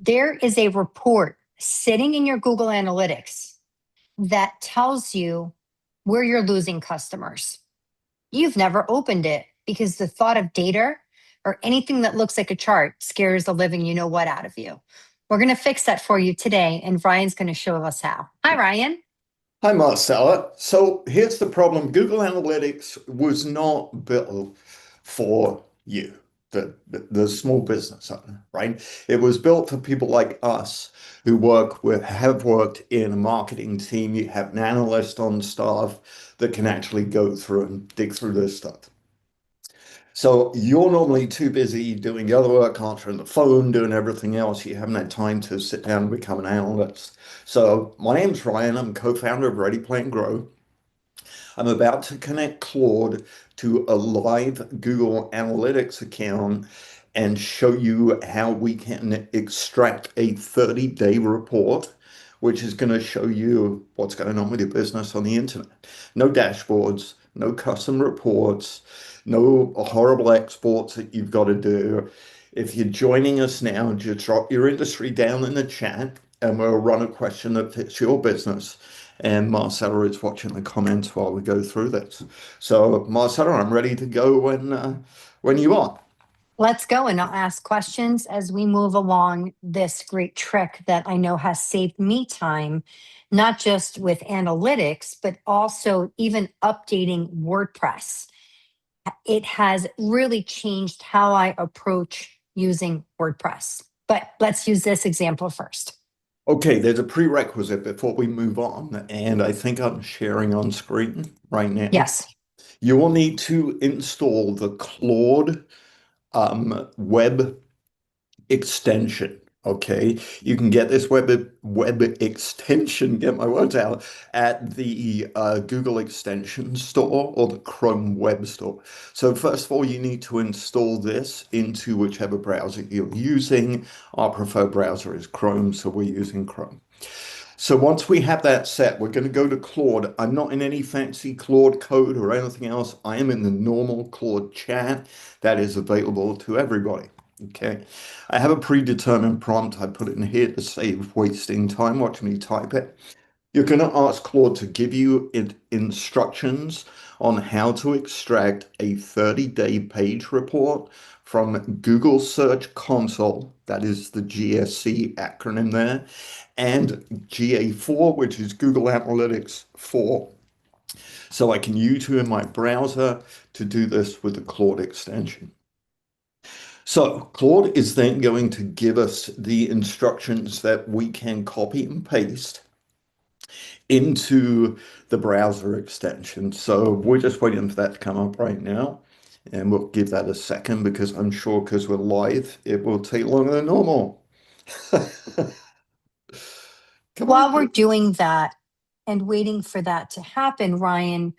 There is a report sitting in your Google Analytics that tells you where you're losing customers. You've never opened it because the thought of data or anything that looks like a chart scares the living you know what out of you. We're going to fix that for you today, and Ryan's going to show us how. Hi, Ryan. Hi, Marcela. So here's the problem. Google Analytics was not built for you, the small business owner, right? It was built for people like us who have worked in a marketing team. You have an analyst on staff that can actually go through and dig through this stuff. So you're normally too busy doing the other work, answering the phone, doing everything else. You haven't had time to sit down and become an analyst. So my name's Ryan. I'm co-founder of Ready Play and Grow. I'm about to connect Claude to a live Google Analytics account and show you how we can extract a 30-day report, which is going to show you what's going on with your business on the internet. No dashboards, no custom reports, no horrible exports that you've got to do. If you're joining us now, just drop your industry down in the chat and we'll run a question that fits your business. And Marcela is watching the comments while we go through this. So, Marcela, I'm ready to go when you are. Let's go, and I'll ask questions as we move along this great trick that I know has saved me time, not just with analytics, but also even updating WordPress. It has really changed how I approach using WordPress. But let's use this example first. Okay, there's a prerequisite before we move on, and I think I'm sharing on screen right now. Yes. You will need to install the Claude web extension. Okay, you can get this web extension, get my words out, at the Google Extension Store or the Chrome Web Store. So first of all, you need to install this into whichever browser you're using. Our preferred browser is Chrome, so we're using Chrome. So once we have that set, we're going to go to Claude. I'm not in any fancy Claude code or anything else. I am in the normal Claude chat that is available to everybody. Okay. I have a predetermined prompt. I put it in here to save wasting time watching me type it. You're going to ask Claude to give you instructions on how to extract a 30-day page report from Google Search Console, that is the GSC acronym there, and GA4, which is Google Analytics 4. So I can use you in my browser to do this with the Claude extension. So Claude is then going to give us the instructions that we can copy and paste into the browser extension. So we're just waiting for that to come up right now. And we'll give that a second because I'm sure because we're live, it will take longer than normal. Come on. While we're doing that and waiting for that to happen, Ryan,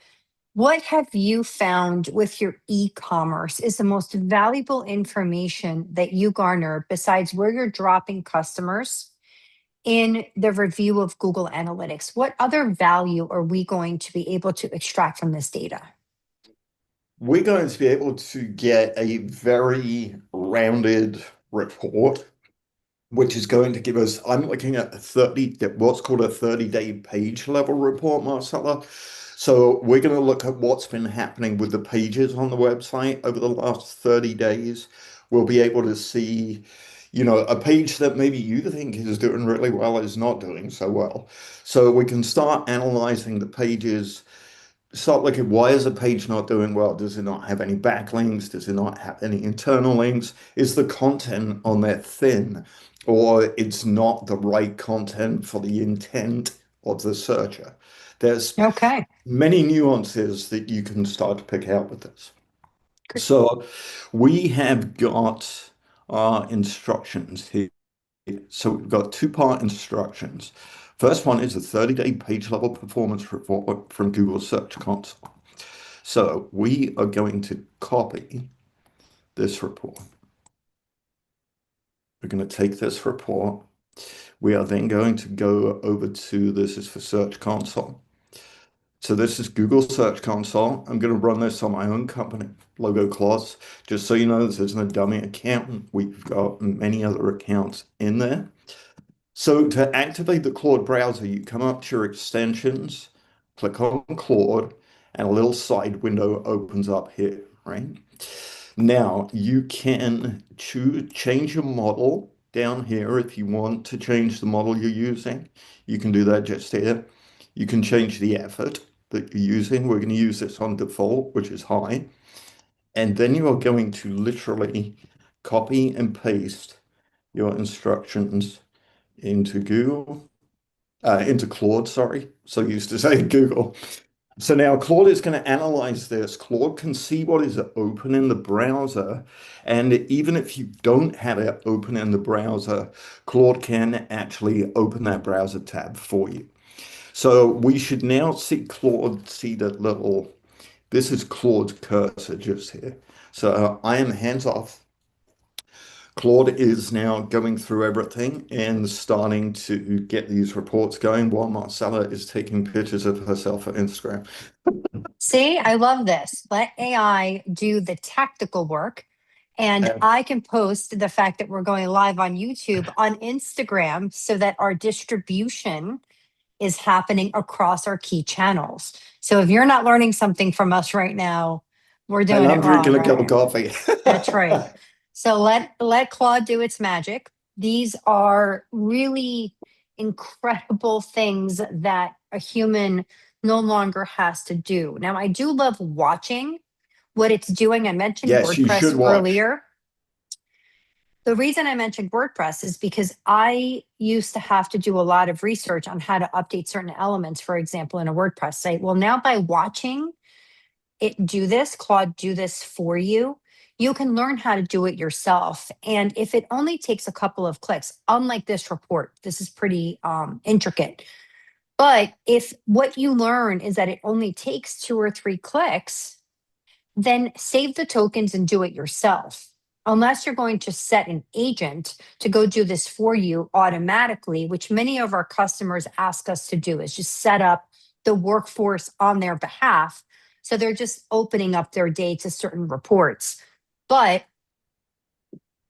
what have you found with your e-commerce is the most valuable information that you garner besides where you're dropping customers in the review of Google Analytics? What other value are we going to be able to extract from this data? We're going to be able to get a very rounded report, which is going to give us, I'm looking at what's called a 30-day page level report, Marcella. So we're going to look at what's been happening with the pages on the website over the last 30 days. We'll be able to see, a page that maybe you think is doing really well is not doing so well. So we can start analyzing the pages, start looking, why is a page not doing well? Does it not have any backlinks? Does it not have any internal links? Is the content on there thin? Or it's not the right content for the intent of the searcher? There's Okay. many nuances that you can start to pick out with this. So we have got our instructions here. So we've got two-part instructions. First one is a 30-day page level performance report from Google Search Console. So we are going to copy this report. We're going to take this report. We are then going to go over to, this is for Search Console. So this is Google Search Console. I'm going to run this on my own company, Logo Clause. Just so you know, this isn't a dummy account. We've got many other accounts in there. So to activate the Claude browser, you come up to your extensions, click on Claude, and a little side window opens up here, right? Now you can change your model down here if you want to change the model you're using. You can do that just here. You can change the effort that you're using. We're going to use this on default, which is high. And then you are going to literally copy and paste your instructions into into Claude, sorry. So used to say Google. So now Claude is going to analyze this. Claude can see what is open in the browser. And even if you don't have it open in the browser, Claude can actually open that browser tab for you. So we should now see Claude see that little, this is Claude's cursor just here. So I am hands off. Claude is now going through everything and starting to get these reports going while Marcela is taking pictures of herself for Instagram. See, I love this. Let AI do the tactical work. And And I can post the fact that we're going live on YouTube on Instagram so that our distribution is happening across our key channels. So if you're not learning something from us right now, we're and doing I'm it wrong, drinking a cup of right? coffee. That's right. So let Claude do its magic. These are really incredible things that a human no longer has to do. Now, I do love watching what it's doing. I mentioned Yes, you WordPress should watch. earlier. The reason I mentioned WordPress is because I used to have to do a lot of research on how to update certain elements, for example, in a WordPress site. Well, now by watching it do this, Claude do this for you, you can learn how to do it yourself. And if it only takes a couple of clicks, unlike this report, this is pretty intricate. But if what you learn is that it only takes 2 or 3 clicks, then save the tokens and do it yourself. Unless you're going to set an agent to go do this for you automatically, which many of our customers ask us to do, is just set up the workforce on their behalf. So they're just opening up their day to certain reports. But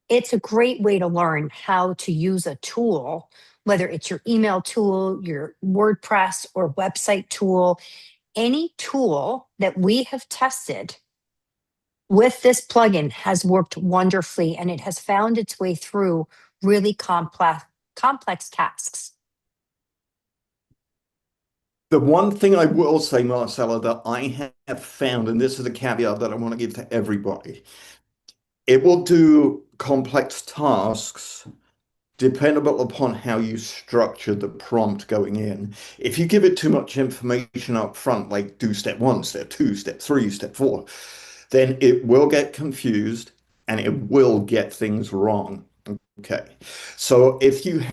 it's a great way to learn how to use a tool, whether it's your email tool, your WordPress or website tool, any tool that we have tested with this plugin has worked wonderfully and it has found its way through really complex tasks. The one thing I will say, Marcella, that I have found, and this is a caveat that I want to give to everybody, it will do complex tasks dependable upon how you structure the prompt going in. If you give it too much information up front, like do step one, step two, step three, step four, then it will get confused and it will get things wrong. Okay. So if you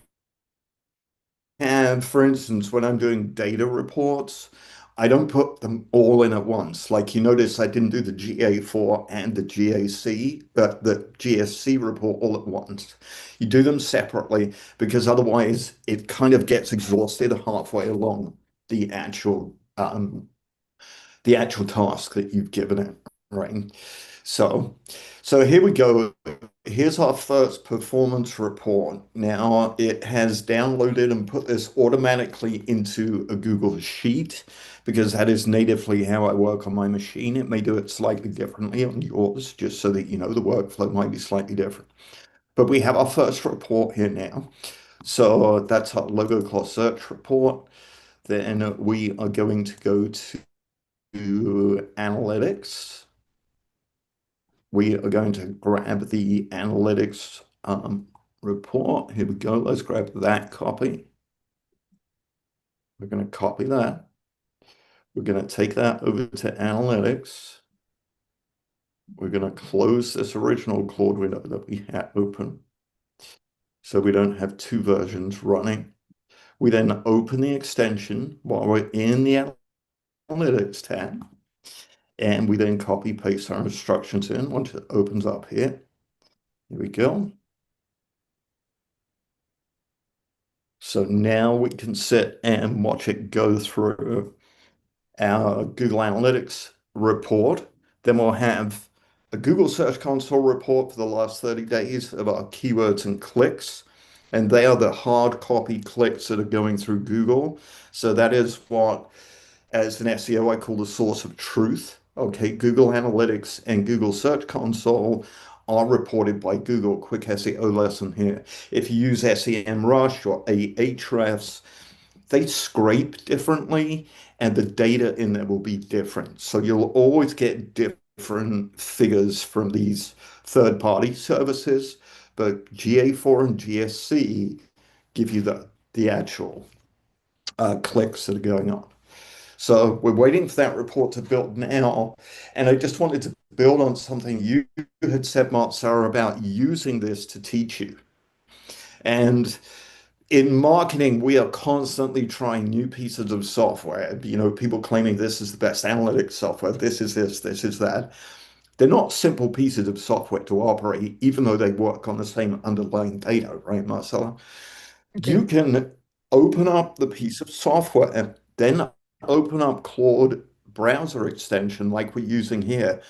have, for instance, when I'm doing data reports, I don't put them all in at once. Like you notice, I didn't do the GA4 and the GAC, but the GSC report all at once. You do them separately because otherwise it kind of gets exhausted halfway along the actual um, the actual task that you've given it, right? So, so here we go. Here's our first performance report. Now it has downloaded and put this automatically into a Google Sheet because that is natively how I work on my machine. It may do it slightly differently on yours, just so that you know the workflow might be slightly different. But we have our first report here now. So that's our logo class search report. Then we are going to go to analytics. We are going to grab the analytics report. Here we go. Let's grab that copy. We're going to copy that. We're going to take that over to analytics. We're going to close this original Claude window that we had open so we don't have two versions running. We then open the extension while we're in the analytics tab, and we then copy paste our instructions in once it opens up here. Here we go. So now we can sit and watch it go through. our Google Analytics report. Then we'll have a Google Search Console report for the last 30 days of our keywords and clicks. And they are the hard copy clicks that are going through Google. So that is what, as an SEO, I call the source of truth. Okay, Google Analytics and Google Search Console are reported by Google. Quick SEO lesson here. If you use SEMrush or Ahrefs, they scrape differently and the data in there will be different. So you'll always get different figures from these third-party services, but GA4 and GSC give you the actual clicks that are going on. So we're waiting for that report to build now. And I just wanted to build on something you had said, Marcela, about using this to teach you. And in marketing, we are constantly trying new pieces of software. You know, people claiming this is the best analytics software, this is this is that. They're not simple pieces of software to operate, even though they work on the same underlying data, right, Marcela? You Agreed. can open up the piece of software, then open up Claude browser extension like we're using here.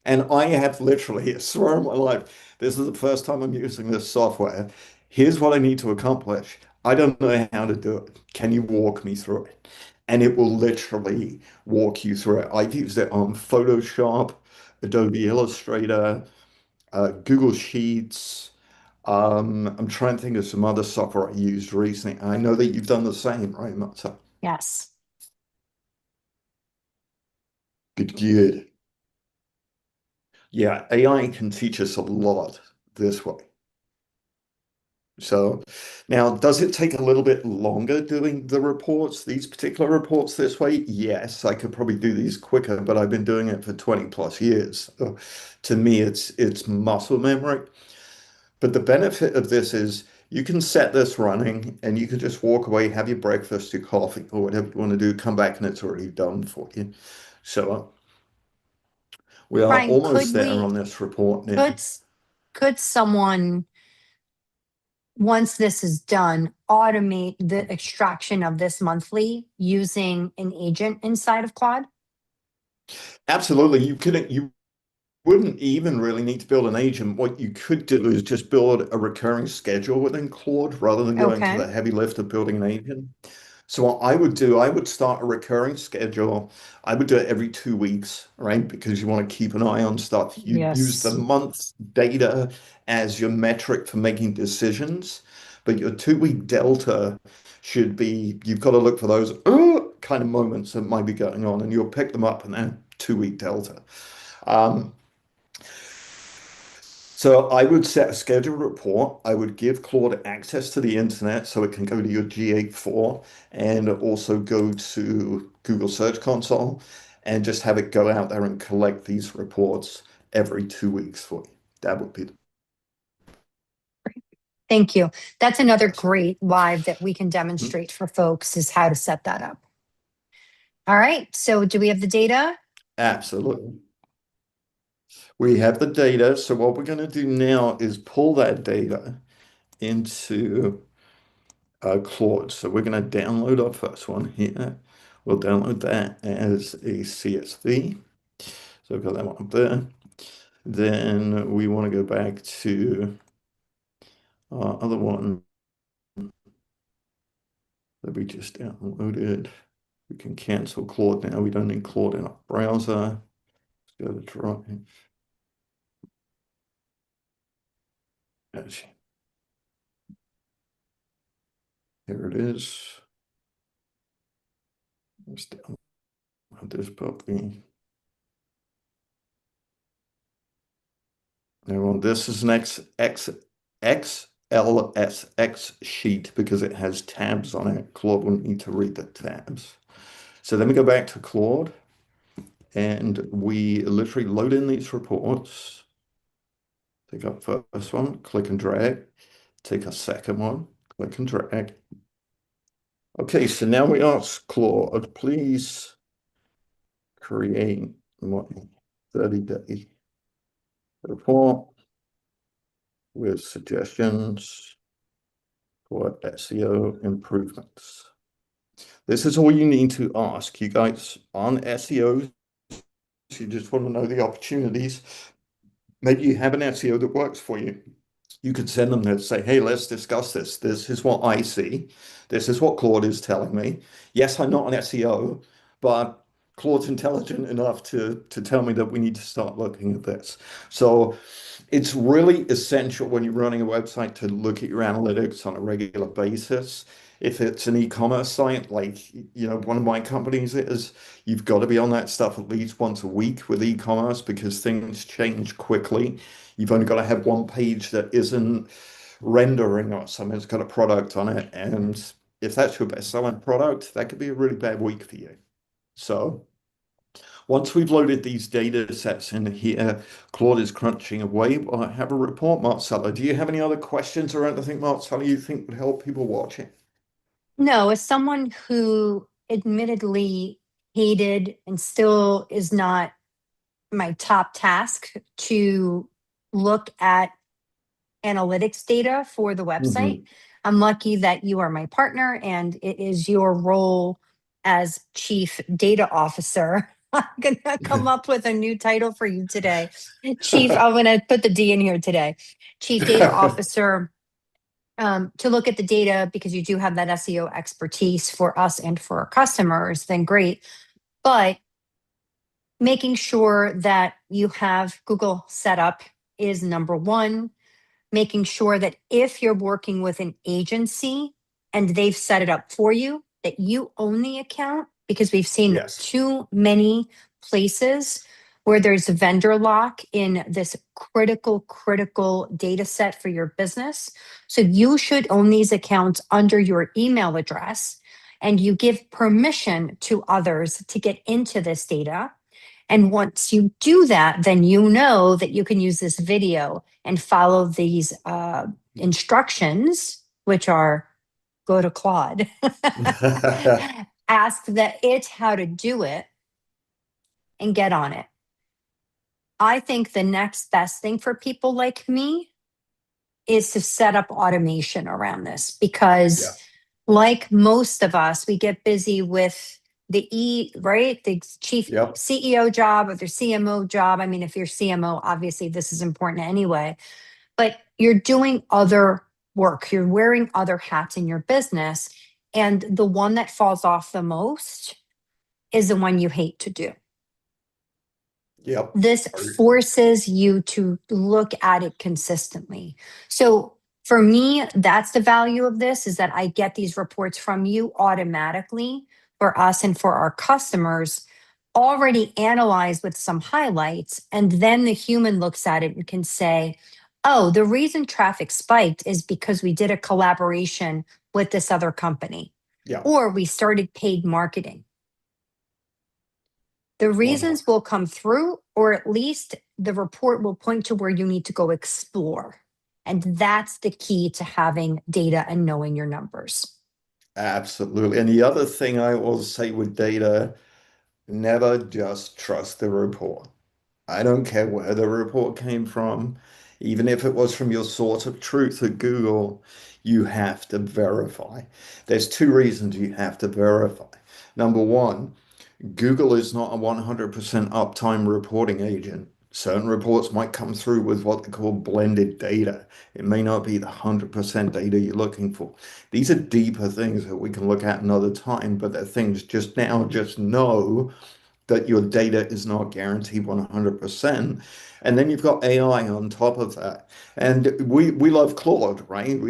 And I have literally, I swear on my life, this is the first time I'm using this software. Here's what I need to accomplish. I don't know how to do it. Can you walk me through it? And it will literally walk you through it. I've used it on Photoshop, Adobe Illustrator, Google Sheets. I'm trying to think of some other software I used recently. I know that you've done the same, right, Marta? Yes. Good, good. Yeah, AI can teach us a lot this way. So now, does it take a little bit longer doing the reports, these particular reports this way? Yes, I could probably do these quicker, but I've been doing it for 20 plus years. So to me, it's muscle memory. But the benefit of this is you can set this running and you can just walk away, have your breakfast, your coffee, or whatever you want to do, come back and it's already done for you. So we are Brian, almost there on this report could, now. s- could someone, once this is done, automate the extraction of this monthly using an agent inside of Claude? Absolutely. You wouldn't even really need to build an agent. What you could do is just build a recurring schedule within Claude rather than going to Okay. the heavy lift of building an agent. So what I would do, I would start a recurring schedule. I would do it every 2 weeks, right? Because you want to keep an eye on stuff. You use the Yes. month data as your metric for making decisions, but your 2 week delta should be, you've got to look for those kind of moments that might be going on, and you'll pick them up in that 2 week delta. Um, so I would set a scheduled report. I would give Claude access to the internet so it can go to your G84 and also go to Google Search Console and just have it go out there and collect these reports every 2 weeks for you. That would be the Thank you. That's another best. great live that we can Mhm. demonstrate for folks is how to set that up. All right. So do we have the data? Absolutely. We have the data. So what we're going to do now is pull that data into Claude. So we're going to download our first one here. We'll download that as a CSV. So I've got that one up there. Then we want to go back to our other one that we just downloaded. We can cancel Claude now. We don't need Claude in our browser. Let's go to Drive. Here it is. Let's download this puppy. Now this is an XLSX sheet because it has tabs on it. Claude will need to read the tabs. So then we go back to Claude and we literally load in these reports. Take up first one, click and drag. Take a second one, click and drag. Okay, so now we ask Claude, please create my 30-day report with suggestions for SEO improvements. This is all you need to ask. You guys aren't SEOs. You just want to know the opportunities. Maybe you have an SEO that works for you. You could send them to say, hey, let's discuss this. This is what I see. This is what Claude is telling me. Yes, I'm not an SEO, but Claude's intelligent enough to tell me that we need to start looking at this. So it's really essential when you're running a website to look at your analytics on a regular basis. If it's an e-commerce site, like one of my companies is, you've got to be on that stuff at least once a week with e-commerce because things change quickly. You've only got to have one page that isn't rendering or something that's got a product on it. And if that's your best selling product, that could be a really bad week for you. So once we've loaded these data sets in here, Claude is crunching away. Well, I have a report, Marcela. Do you have any other questions or anything, Marcela, you think would help people watching? No, as someone who admittedly hated and still is not my top task to look at analytics data for the website. Hmm. I'm lucky that you are my partner and it is your role as chief data officer. I'm gonna come up with a new title for you today. Chief, I'm gonna put the D in here today. Chief data officer, to look at the data because you do have that SEO expertise for us and for our customers, then great. But making sure that you have Google set up is number one. Making sure that if you're working with an agency and they've set it up for you, that you own the account, because we've seen Yes. too many places where there's vendor lock in this critical data set for your business. So you should own these accounts under your email address and you give permission to others to get into this data. And once you do that, then you know that you can use this video and follow these instructions, which are go to Claude, ask it how to do it, and get on it. I think the next best thing for people like me is to set up automation around this Yeah. because, like most of us, we get busy with right? The chief Yep. CEO job or the CMO job. I mean, if you're CMO, obviously this is important anyway, but you're doing other work, you're wearing other hats in your business. And the one that falls off the most is the one you hate to do. Yep. This forces you to look at it consistently. So for me, that's the value of this, is that I get these reports from you automatically for us and for our customers, already analyzed with some highlights. And then the human looks at it and can say, oh, the reason traffic spiked is because we did a collaboration with this other company, Yeah. or we started paid marketing. The One. reasons will come through, or at least the report will point to where you need to go explore. And that's the key to having data and knowing your numbers. Absolutely. And the other thing I will say with data, never just trust the report. I don't care where the report came from, even if it was from your source of truth at Google, you have to verify. There's two reasons you have to verify. Number one, Google is not a 100% uptime reporting agent. Certain reports might come through with what they call blended data. It may not be the 100% data you're looking for. These are deeper things that we can look at another time, but they're things just now, just know that your data is not guaranteed 100%. And then you've got AI on top of that. And we love Claude, right?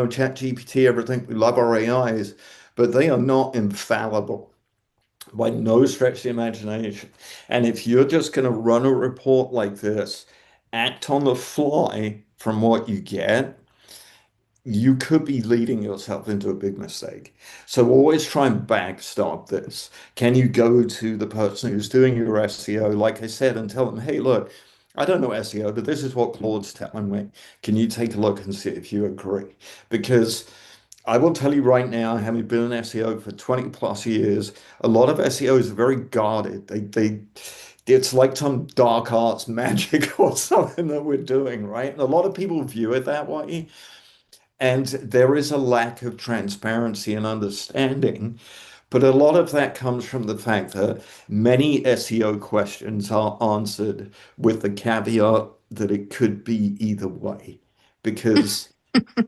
Chat GPT, everything. We love our AIs, but they are not infallible by no stretch of the imagination. And if you're just going to run a report like this, act on the fly from what you get, you could be leading yourself into a big mistake. So always try and backstop this. Can you go to the person who's doing your SEO, like I said, and tell them, hey, look, I don't know SEO, but this is what Claude's telling me. Can you take a look and see if you agree? Because I will tell you right now, having been an SEO for 20 plus years, a lot of SEOs are very guarded. It's like some dark arts magic or something that we're doing, right? And a lot of people view it that way. And there is a lack of transparency and understanding. But a lot of that comes from the fact that many SEO questions are answered with the caveat that it could be either way, because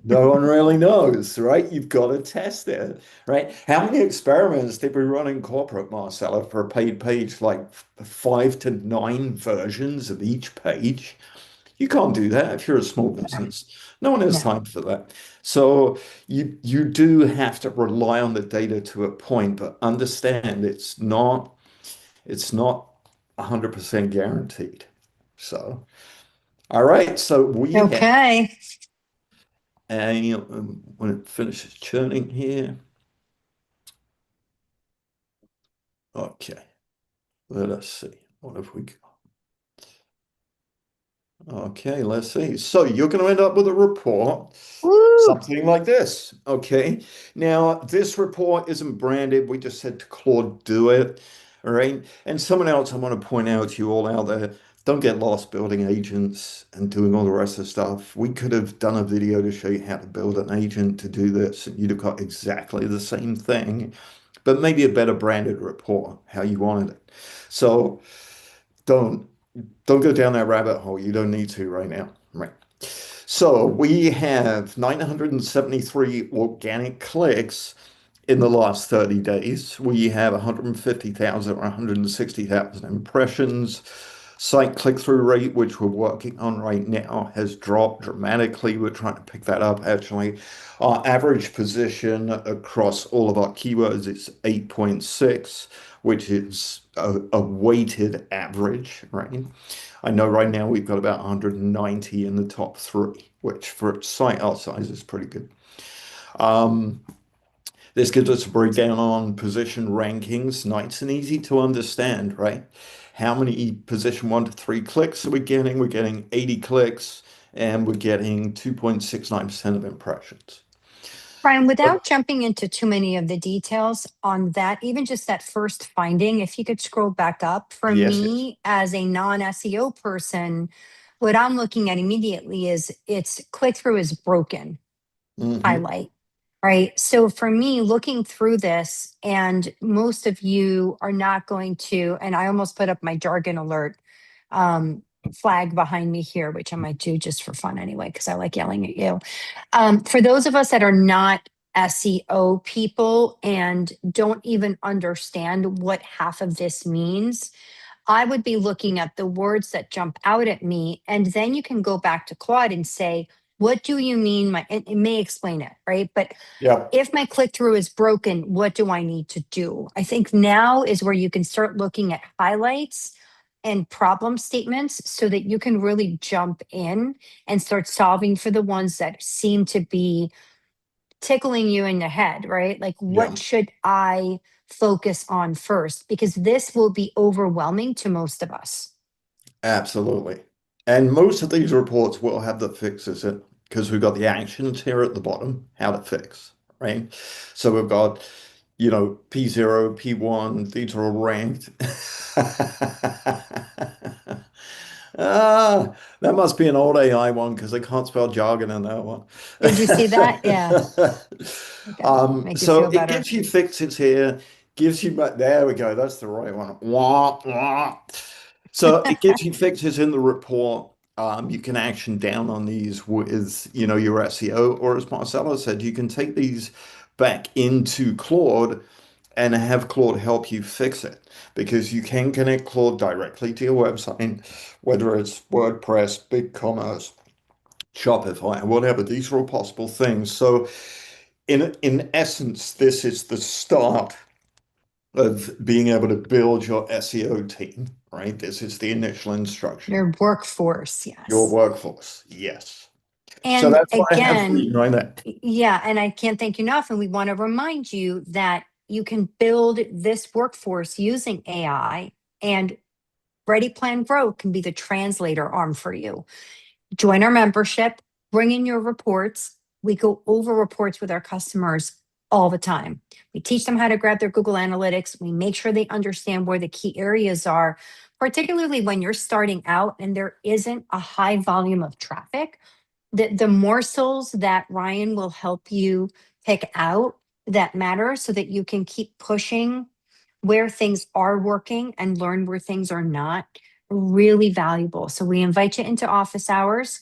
no one really knows, right? You've got to test it, right? How many experiments did we run in corporate, Marcella, for a paid page, like 5 to 9 versions of each page? You can't do that if you're a small business. No one has No. time for that. So you do have to rely on the data to a point, but understand it's not 100% guaranteed. So, all right. So we have Okay. when it finishes churning here. Okay. Let us see. What have we got? Okay, let's see. So you're going to end up with a report, Woo. something like this. Okay. Now, this report isn't branded. We just said to Claude, do it. All right. And someone else I want to point out to you all out there, don't get lost building agents and doing all the rest of the stuff. We could have done a video to show you how to build an agent to do this, and you'd have got exactly the same thing, but maybe a better branded report, how you wanted it. So don't don't go down that rabbit hole. You don't need to right now. Right. So we have 973 organic clicks in the last 30 days. We have 150,000 or 160,000 impressions. Site click-through rate, which we're working on right now, has dropped dramatically. We're trying to pick that up, actually. Our average position across all of our keywords is 8.6, which is a weighted average, right? I know right now we've got about 190 in the top three, which for a site our size is pretty good. Um, this gives us a breakdown on position rankings, nice and easy to understand, right? How many position 1 to 3 clicks are we getting? We're getting 80 clicks and we're getting 2.69% of impressions. Brian, But without jumping into too many of the details on that, even just that first finding, if you could scroll back up, for yes, yes. me as a non-SEO person, what I'm looking at immediately is its click through is broken Hmm. highlight, right? So for me, looking through this, and most of you are not going to, and I almost put up my jargon alert um, flag behind me here, which I might do just for fun anyway, because I like yelling at you. For those of us that are not SEO people and don't even understand what half of this means, I would be looking at the words that jump out at me. And then you can go back to Claude and say, what do you mean? It may explain it, right? But Yeah, if my click through is broken, what do I need to do? I think now is where you can start looking at highlights and problem statements so that you can really jump in and start solving for the ones that seem to be tickling you in the head, right? Like, yeah. what should I focus on first? Because this will be overwhelming to most of us. Absolutely. And most of these reports will have the fixes in because we've got the actions here at the bottom, how to fix, right? So we've got, P0, P1, these are all ranked. Ah, that must be an old AI one because they can't spell jargon in that one. Did you see that? Yeah. Okay. Make you So feel it better. gives you fixes here, gives you, there we go, that's the right one. Wah, wah. So it gives you fixes in the report. You can action down on these with, your SEO, or as Marcela said, you can take these back into Claude and have Claude help you fix it because you can connect Claude directly to your website, whether it's WordPress, BigCommerce, Shopify, whatever. These are all possible things. So in essence, this is the start of being able to build your SEO team, right? This is the initial instruction. Your workforce, Your yes. workforce, yes. So And that's what I have for again, you right there. yeah, and I can't thank you enough. And we want to remind you that you can build this workforce using AI, and Ready Plan Grow can be the translator arm for you. Join our membership, bring in your reports. We go over reports with our customers all the time. We teach them how to grab their Google Analytics. We make sure they understand where the key areas are, particularly when you're starting out and there isn't a high volume of traffic. The morsels that Ryan will help you pick out that matter so that you can keep pushing where things are working and learn where things are not, really valuable. So we invite you into office hours.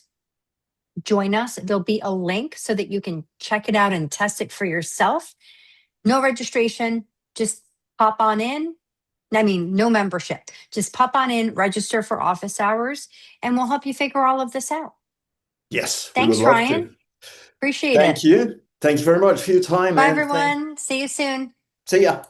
Join us. There'll be a link so that you can check it out and test it for yourself. No registration, just pop on in. I mean, no membership. Just pop on in, register for office hours, and we'll help you figure all of this out. Yes, we would Thanks, love Ryan. to. Appreciate it. Thank you. Thank you very much for your time, Bye, and thank. everyone. See you soon. See ya.